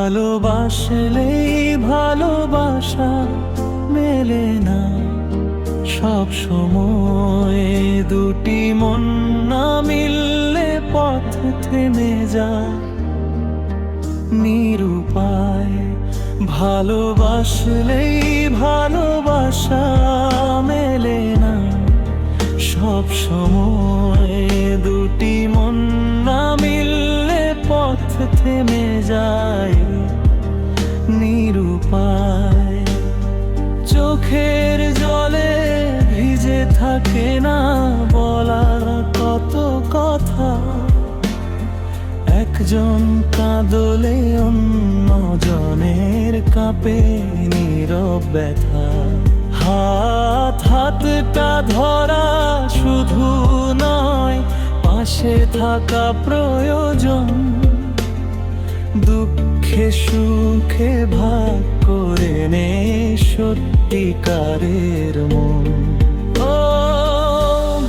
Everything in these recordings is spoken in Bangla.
ভালোবাসলেই ভালোবাসা মেলে না সব সময়, দুটি মন না মিললে পথ থেমে যায় নিরুপায়। ভালোবাসলেই ভালোবাসা মেলে না সব সময়, দুটি মন না মিললে পথ থেমে যায় নিরুপায়। চোখের জলে ভিজে থাকে না বলার কত কথা, একজন কাঁদলে অন্যজনের কাঁপে নীরব ব্যথা। হাতটা ধরা শুধু নয়, পাশে থাকা প্রয়োজন। দুঃখে সুখে ভাগ করে নে সত্যিকারের মন। ও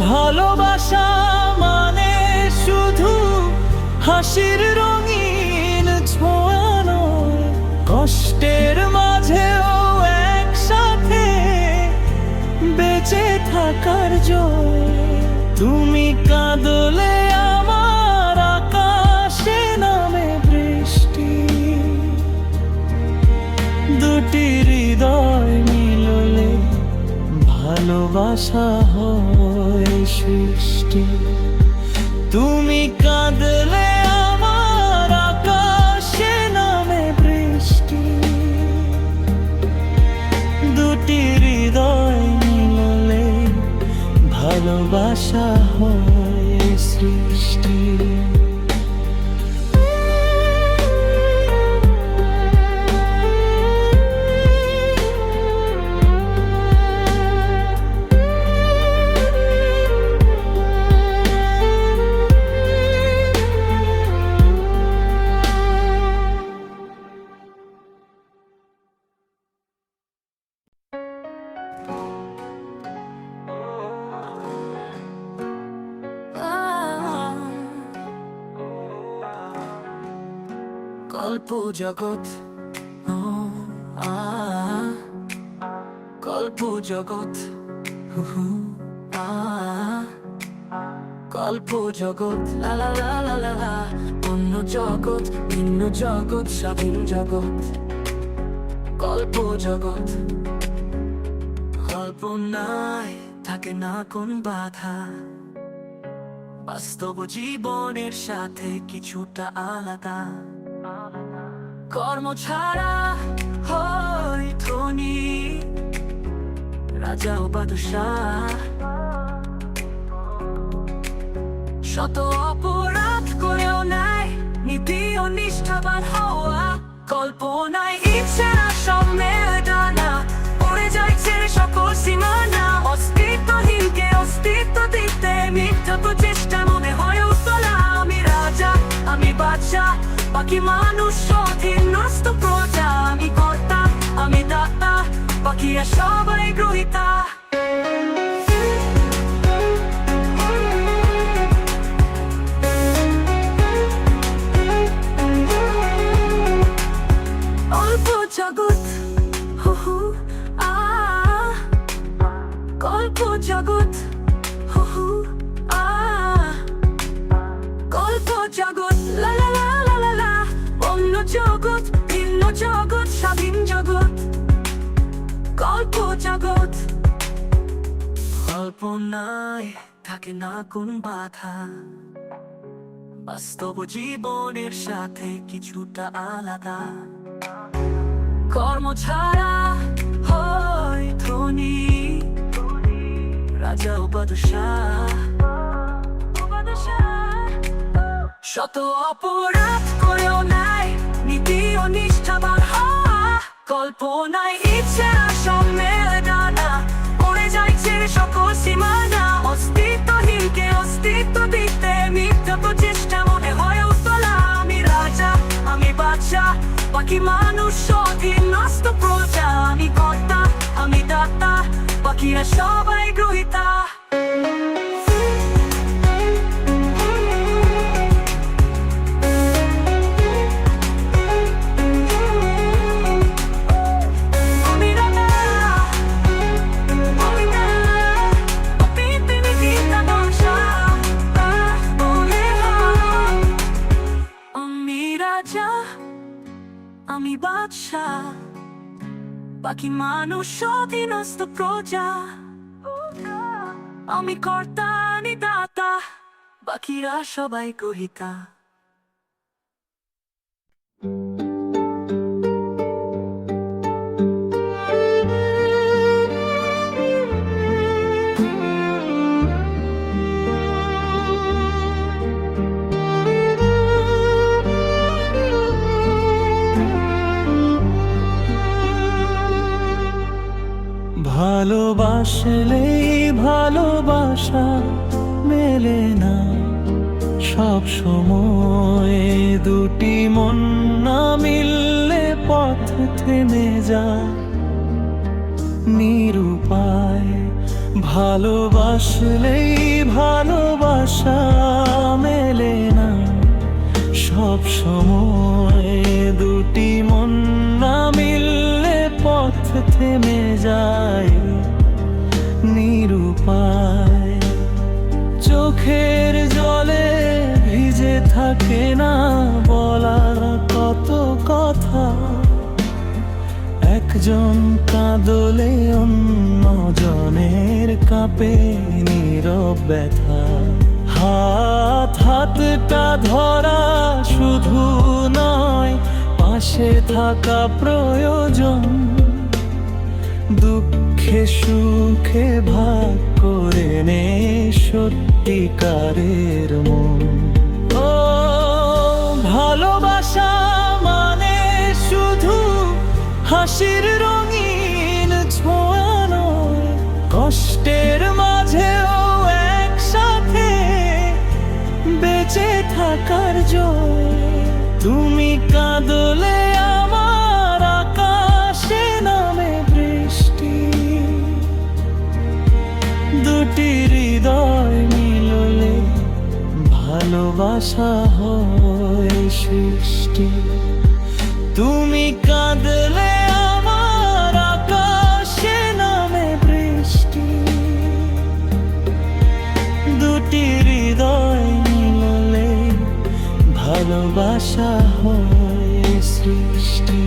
ভালোবাসা মানে শুধু হাসির রঙিন ছোঁয়া নয়, কষ্টের মাঝেও একসাথে বেঁচে থাকার জয়। তুমি কাঁদলে আমার আকাশে নামে বৃষ্টি, দুটি হৃদয় মিললে ভালোবাসা হয় সৃষ্টি। তুমি কাঁদলে আমার আকাশে নামে বৃষ্টি, দুটি হৃদয় মিললে ভালোবাসা হয় সৃষ্টি। গল্প জগৎ, গল্প জগৎ, গল্প জগৎ, লা লা লা লা লা লা। অন্য জগৎ, ভিন্ন জগৎ, স্বাধীন জগৎ, গল্প জগৎ। কল্পনায় থাকে না কোন বাধা, বাস্তব জীবনের সাথে কিছুটা আলাদা। কর্ম ছাড়া হয় ধনী, রাজা ও বাদশাহ। শত অপরাধ করেও নাই নীতি ও নিষ্ঠাবান হওয়া। কল্পনায় ইচ্ছা সব মেলে ডানা, উড়ে যায় ছেড়ে সকল সীমানা। অস্তিত্বহীনকে অস্তিত্ব দিতে মিথ্যা প্রচেষ্টা মনে হয় উতলা। আমি রাজা, আমি বাদশা, বাকি মানুষ স্বাধীন নষ্ট প্রজা। আমি কর্তা, আমি দাতা, বাকিরা সবাই গ্রহীতা। অল্প জগৎ, হু হু আ, গল্প জগৎ, হু হু আ, গল্প জগৎ, লা লা লা লা লা লা। অন্য জগৎ, ভিন্ন জগৎ, স্বাধীন জগৎ, গল্প জগৎ। কল্পনায় থাকে না কোন বাধা, বাস্তব জীবনের সাথে কিছুটা আলাদা। কর্ম ছাড়া হয় ধনী, রাজা ও বাদশাহ। শত অপরাধ করেও নাই নীতি ও নিষ্ঠাবান হওয়া। কল্পনায় ইচ্ছা সব মেলে ডানা, উড়ে যায় ছেড়ে সকল সীমানা। অস্তিত্বহীনকে অস্তিত্ব দিতে মিথ্যা প্রচেষ্টা মনে হয় উতলা। আমি রাজা, আমি বাদশা, বাকি মানুষ স্বাধীন নষ্ট প্রজা। আমি কর্তা, আমি দাতা, বাকিরা সবাই গ্রহীতা। আশা, বাকি মানুষ অধীনস্থ প্রজা। আমি কর্তা আমি দাতা, বাকিরা সবাই গ্রহীতা। ভালোবাসলেই ভালোবাসা মেলে না সব সময়, দুটি মন না মিললে পথ থেমে যায় নিরুপায়। ভালোবাসলেই ভালোবাসা মেলে না সব সময়, দুটি মন না মিললে পথ থেমে যায় নিরুপায়। চোখের জলে ভিজে থাকে না বলার কত কথা, একজন কাঁদলে অন্যজনের কাঁপে নীরব ব্যথা। হাতটা ধরা শুধু নয়, পাশে থাকা প্রয়োজন। দুঃখে সুখে ভাগ করে নে সত্যিকারের মন। ও ভালোবাসা মানে শুধু হাসির রঙিন ছোঁয়া নয়, কষ্টের মাঝেও একসাথে বেঁচে থাকার জয়। তুমি কাঁদলে আমার আকাশে নামে বৃষ্টি, দুটি হৃদয় মিললে ভালোবাসা হয় সৃষ্টি। তুমি কাঁদলে আমার আকাশে নামে বৃষ্টি, দুটি হৃদয় মিললে ভালোবাসা হয় সৃষ্টি।